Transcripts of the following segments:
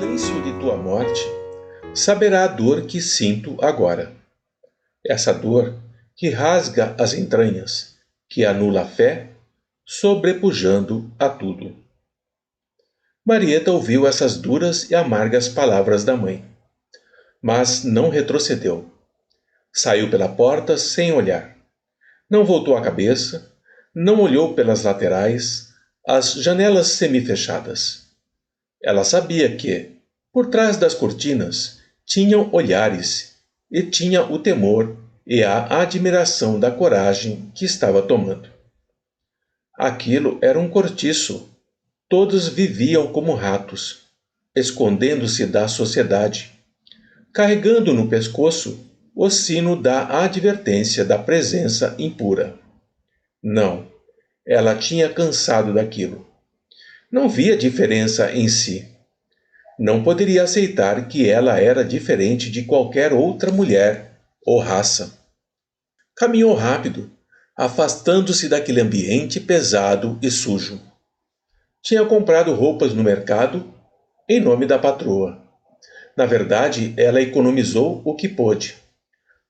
silêncio de tua morte, saberá a dor que sinto agora. Essa dor que rasga as entranhas, que anula a fé, sobrepujando a tudo. Marieta ouviu essas duras e amargas palavras da mãe, mas não retrocedeu. Saiu pela porta sem olhar. Não voltou a cabeça, não olhou pelas laterais, as janelas semifechadas. Ela sabia que, por trás das cortinas, tinham olhares, e tinha o temor e a admiração da coragem que estava tomando. Aquilo era um cortiço. Todos viviam como ratos, escondendo-se da sociedade, carregando no pescoço o sino da advertência da presença impura. Não, ela tinha cansado daquilo. Não via diferença em si. Não poderia aceitar que ela era diferente de qualquer outra mulher ou raça. Caminhou rápido, afastando-se daquele ambiente pesado e sujo. Tinha comprado roupas no mercado em nome da patroa. Na verdade, ela economizou o que pôde.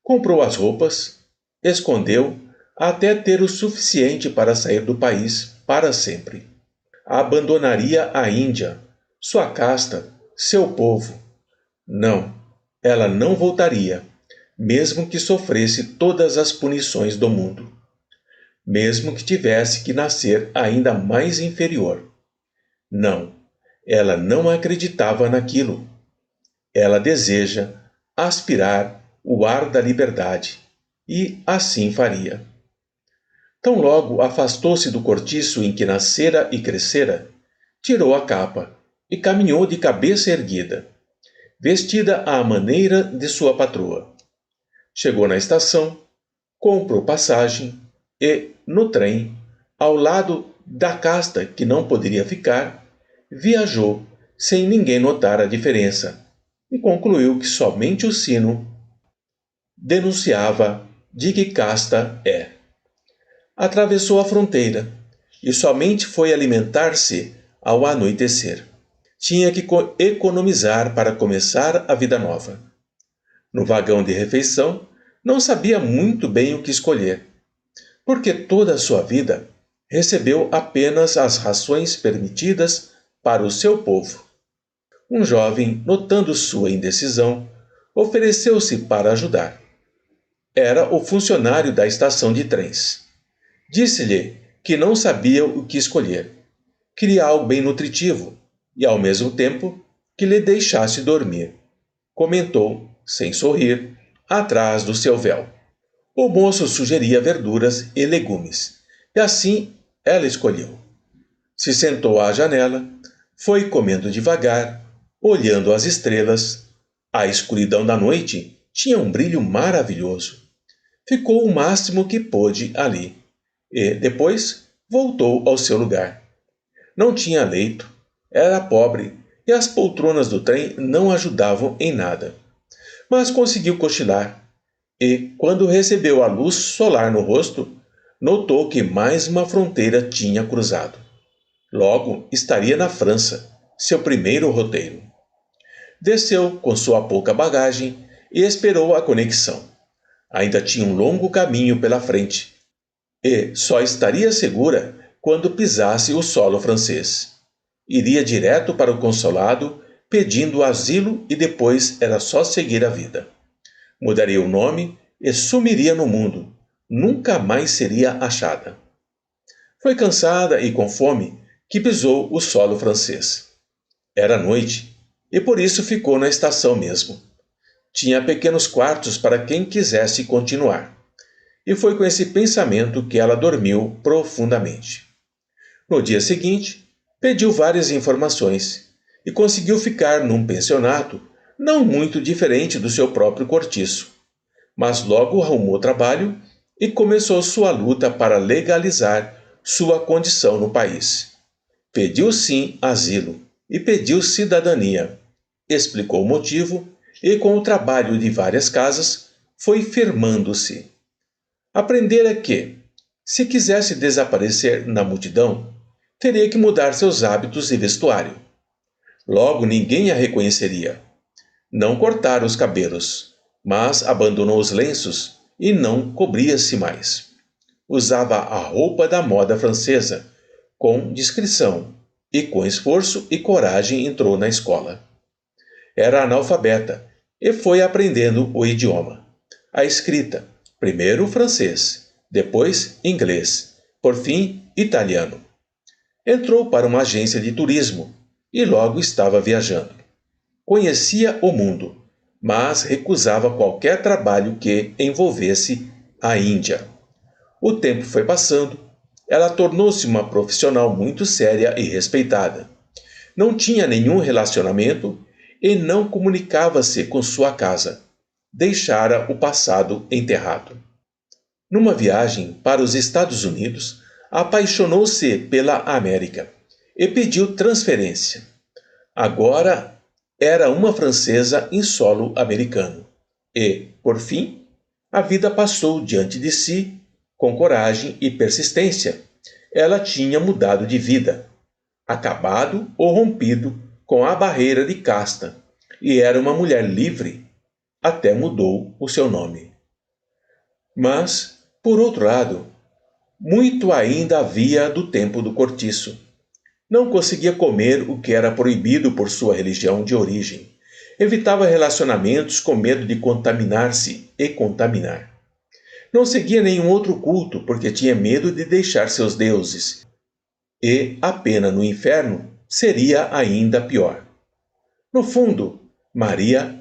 Comprou as roupas, escondeu até ter o suficiente para sair do país para sempre. Abandonaria a Índia, sua casta, seu povo. Não, ela não voltaria, mesmo que sofresse todas as punições do mundo. Mesmo que tivesse que nascer ainda mais inferior. Não, ela não acreditava naquilo. Ela deseja aspirar o ar da liberdade, e assim faria. Tão logo afastou-se do cortiço em que nascera e crescera, tirou a capa e caminhou de cabeça erguida, vestida à maneira de sua patroa. Chegou na estação, comprou passagem e, no trem, ao lado da casta que não poderia ficar, viajou sem ninguém notar a diferença e concluiu que somente o sino denunciava de que casta é. Atravessou a fronteira e somente foi alimentar-se ao anoitecer. Tinha que economizar para começar a vida nova. No vagão de refeição, não sabia muito bem o que escolher, porque toda a sua vida recebeu apenas as rações permitidas para o seu povo. Um jovem, notando sua indecisão, ofereceu-se para ajudar. Era o funcionário da estação de trens. Disse-lhe que não sabia o que escolher. Queria algo bem nutritivo e, ao mesmo tempo, que lhe deixasse dormir. Comentou, sem sorrir, atrás do seu véu. O moço sugeria verduras e legumes, e assim ela escolheu. Se sentou à janela, foi comendo devagar, olhando as estrelas. A escuridão da noite tinha um brilho maravilhoso. Ficou o máximo que pôde ali, e depois voltou ao seu lugar. Não tinha leito, era pobre, e as poltronas do trem não ajudavam em nada. Mas conseguiu cochilar, e, quando recebeu a luz solar no rosto, notou que mais uma fronteira tinha cruzado. Logo estaria na França, seu primeiro roteiro. Desceu com sua pouca bagagem e esperou a conexão. Ainda tinha um longo caminho pela frente, e só estaria segura quando pisasse o solo francês. Iria direto para o consulado, pedindo asilo, e depois era só seguir a vida. Mudaria o nome e sumiria no mundo. Nunca mais seria achada. Foi cansada e com fome que pisou o solo francês. Era noite, e por isso ficou na estação mesmo. Tinha pequenos quartos para quem quisesse continuar. E foi com esse pensamento que ela dormiu profundamente. No dia seguinte, pediu várias informações e conseguiu ficar num pensionato não muito diferente do seu próprio cortiço. Mas logo arrumou trabalho e começou sua luta para legalizar sua condição no país. Pediu sim asilo e pediu cidadania. Explicou o motivo e, com o trabalho de várias casas, foi firmando-se. Aprendera que, se quisesse desaparecer na multidão, teria que mudar seus hábitos e vestuário. Logo ninguém a reconheceria. Não cortara os cabelos, mas abandonou os lenços e não cobria-se mais. Usava a roupa da moda francesa, com discrição, e com esforço e coragem entrou na escola. Era analfabeta e foi aprendendo o idioma. A escrita, primeiro francês, depois inglês, por fim italiano. Entrou para uma agência de turismo e logo estava viajando. Conhecia o mundo, mas recusava qualquer trabalho que envolvesse a Índia. O tempo foi passando, ela tornou-se uma profissional muito séria e respeitada. Não tinha nenhum relacionamento e não comunicava-se com sua casa. Deixara o passado enterrado. Numa viagem para os Estados Unidos, apaixonou-se pela América e pediu transferência. Agora era uma francesa em solo americano. E, por fim, a vida passou diante de si com coragem e persistência. Ela tinha mudado de vida, acabado ou rompido com a barreira de casta, e era uma mulher livre. Até mudou o seu nome. Mas, por outro lado, muito ainda havia do tempo do cortiço. Não conseguia comer o que era proibido por sua religião de origem. Evitava relacionamentos com medo de contaminar-se e contaminar. Não seguia nenhum outro culto porque tinha medo de deixar seus deuses. E a pena no inferno seria ainda pior. No fundo, Maria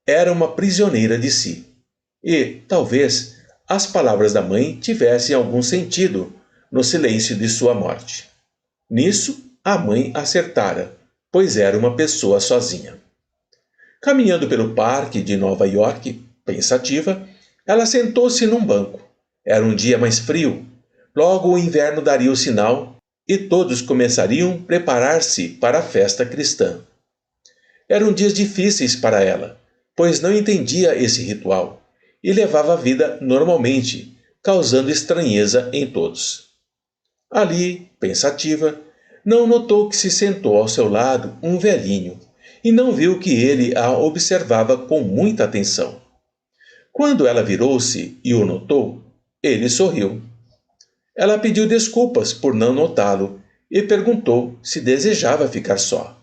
era uma prisioneira de si. E, talvez, as palavras da mãe tivessem algum sentido no silêncio de sua morte. Nisso, a mãe acertara, pois era uma pessoa sozinha. Caminhando pelo parque de Nova York, pensativa, ela sentou-se num banco. Era um dia mais frio. Logo o inverno daria o sinal e todos começariam a preparar-se para a festa cristã. Eram dias difíceis para ela, pois não entendia esse ritual e levava a vida normalmente, causando estranheza em todos. Ali, pensativa, não notou que se sentou ao seu lado um velhinho e não viu que ele a observava com muita atenção. Quando ela virou-se e o notou, ele sorriu. Ela pediu desculpas por não notá-lo e perguntou se desejava ficar só.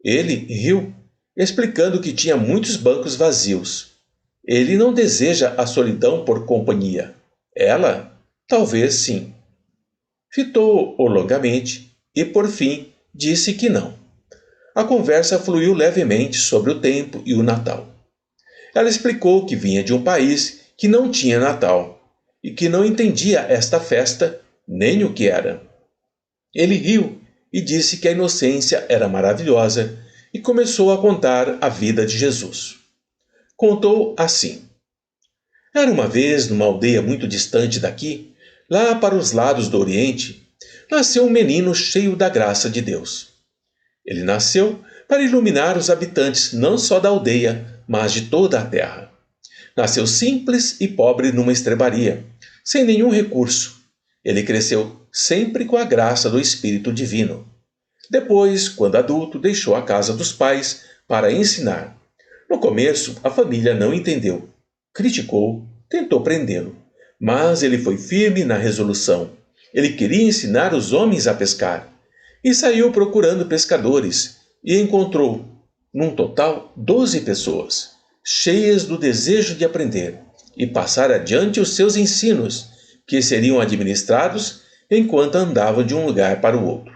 Ele riu, explicando que tinha muitos bancos vazios. Ele não deseja a solidão por companhia. Ela, talvez sim. Fitou-o longamente e, por fim, disse que não. A conversa fluiu levemente sobre o tempo e o Natal. Ela explicou que vinha de um país que não tinha Natal e que não entendia esta festa nem o que era. Ele riu e disse que a inocência era maravilhosa e começou a contar a vida de Jesus. Contou assim. Era uma vez, numa aldeia muito distante daqui, lá para os lados do Oriente, nasceu um menino cheio da graça de Deus. Ele nasceu para iluminar os habitantes não só da aldeia, mas de toda a terra. Nasceu simples e pobre numa estrebaria, sem nenhum recurso. Ele cresceu sempre com a graça do Espírito Divino. Depois, quando adulto, deixou a casa dos pais para ensinar. No começo, a família não entendeu. Criticou, tentou prendê-lo. Mas ele foi firme na resolução. Ele queria ensinar os homens a pescar. E saiu procurando pescadores e encontrou, num total, 12 pessoas, cheias do desejo de aprender e passar adiante os seus ensinos, que seriam administrados enquanto andavam de um lugar para o outro.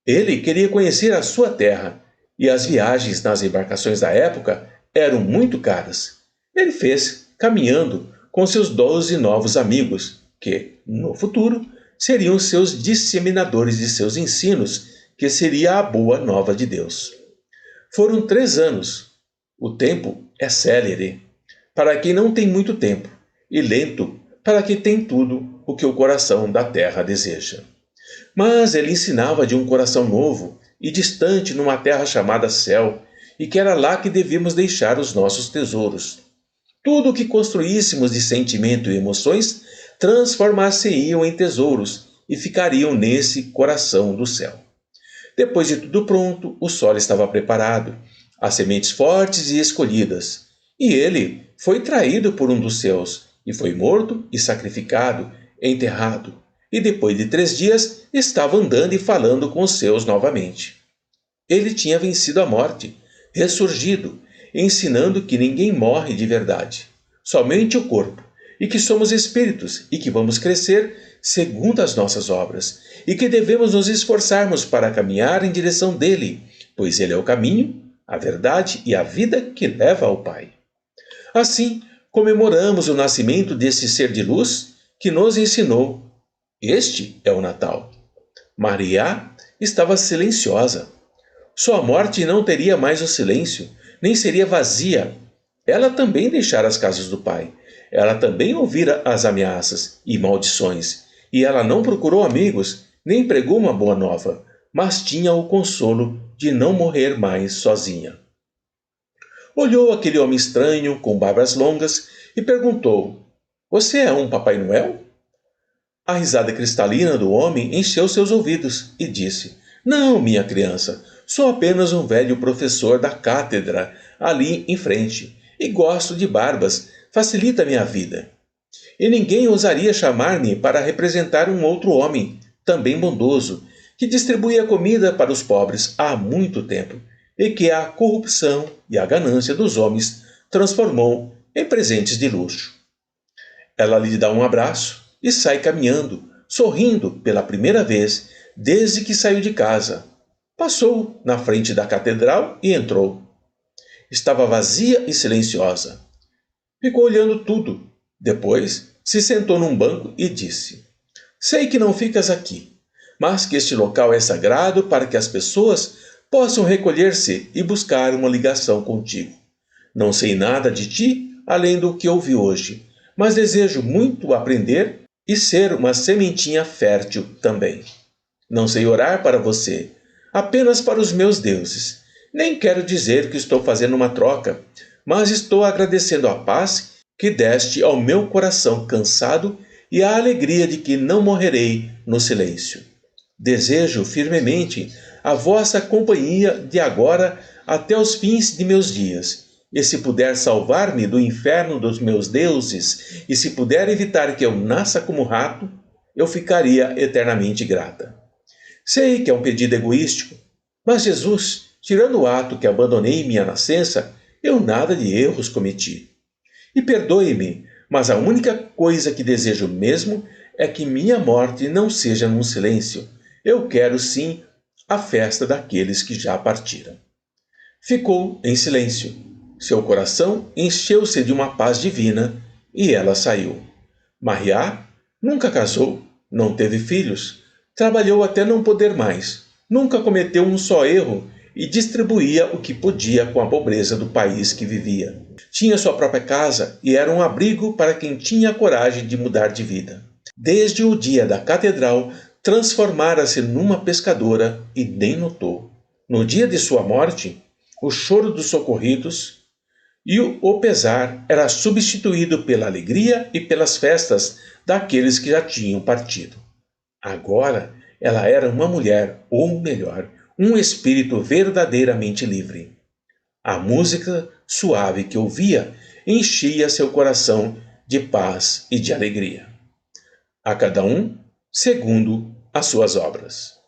Ele queria conhecer a sua terra, e as viagens nas embarcações da época eram muito caras. Ele fez caminhando com seus 12 novos amigos, que, no futuro, seriam seus disseminadores de seus ensinos, que seria a boa nova de Deus. Foram 3 anos. O tempo é célere para quem não tem muito tempo, e lento para quem tem tudo o que o coração da terra deseja. Mas ele ensinava de um coração novo e distante numa terra chamada céu, e que era lá que devíamos deixar os nossos tesouros. Tudo o que construíssemos de sentimento e emoções transformar-se-iam em tesouros e ficariam nesse coração do céu. Depois de tudo pronto, o solo estava preparado, as sementes fortes e escolhidas, e ele foi traído por um dos seus, e foi morto e sacrificado, enterrado, e depois de 3 dias estava andando e falando com os seus novamente. Ele tinha vencido a morte, ressurgido, ensinando que ninguém morre de verdade, somente o corpo, e que somos espíritos e que vamos crescer segundo as nossas obras, e que devemos nos esforçarmos para caminhar em direção dele, pois ele é o caminho, a verdade e a vida que leva ao Pai. Assim, comemoramos o nascimento desse ser de luz que nos ensinou. Este é o Natal. Maria estava silenciosa. Sua morte não teria mais o silêncio, nem seria vazia. Ela também deixara as casas do Pai. Ela também ouvira as ameaças e maldições. E ela não procurou amigos, nem pregou uma boa nova, mas tinha o consolo de não morrer mais sozinha. Olhou aquele homem estranho, com barbas longas, e perguntou: "Você é um Papai Noel?" A risada cristalina do homem encheu seus ouvidos e disse: "Não, minha criança, sou apenas um velho professor da cátedra ali em frente, e gosto de barbas, facilita minha vida. E ninguém ousaria chamar-me para representar um outro homem, também bondoso, que distribuía comida para os pobres há muito tempo, e que a corrupção e a ganância dos homens transformou em presentes de luxo." Ela lhe dá um abraço e sai caminhando, sorrindo pela primeira vez desde que saiu de casa. Passou na frente da catedral e entrou. Estava vazia e silenciosa. Ficou olhando tudo. Depois se sentou num banco e disse: "Sei que não ficas aqui, mas que este local é sagrado para que as pessoas possam recolher-se e buscar uma ligação contigo. Não sei nada de ti além do que ouvi hoje, mas desejo muito aprender e ser uma sementinha fértil também. Não sei orar para você, apenas para os meus deuses. Nem quero dizer que estou fazendo uma troca, mas estou agradecendo a paz que deste ao meu coração cansado e a alegria de que não morrerei no silêncio. Desejo firmemente a vossa companhia de agora até os fins de meus dias. E se puder salvar-me do inferno dos meus deuses, e se puder evitar que eu nasça como rato, eu ficaria eternamente grata. Sei que é um pedido egoístico, mas Jesus, tirando o ato que abandonei minha nascença, eu nada de erros cometi. E perdoe-me, mas a única coisa que desejo mesmo é que minha morte não seja num silêncio. Eu quero sim a festa daqueles que já partiram." Ficou em silêncio. Seu coração encheu-se de uma paz divina e ela saiu. Maria nunca casou, não teve filhos, trabalhou até não poder mais, nunca cometeu um só erro e distribuía o que podia com a pobreza do país que vivia. Tinha sua própria casa e era um abrigo para quem tinha a coragem de mudar de vida. Desde o dia da catedral, transformara-se numa pescadora e nem notou. No dia de sua morte, o choro dos socorridos e o pesar era substituído pela alegria e pelas festas daqueles que já tinham partido. Agora ela era uma mulher, ou melhor, um espírito verdadeiramente livre. A música suave que ouvia enchia seu coração de paz e de alegria. A cada um segundo as suas obras.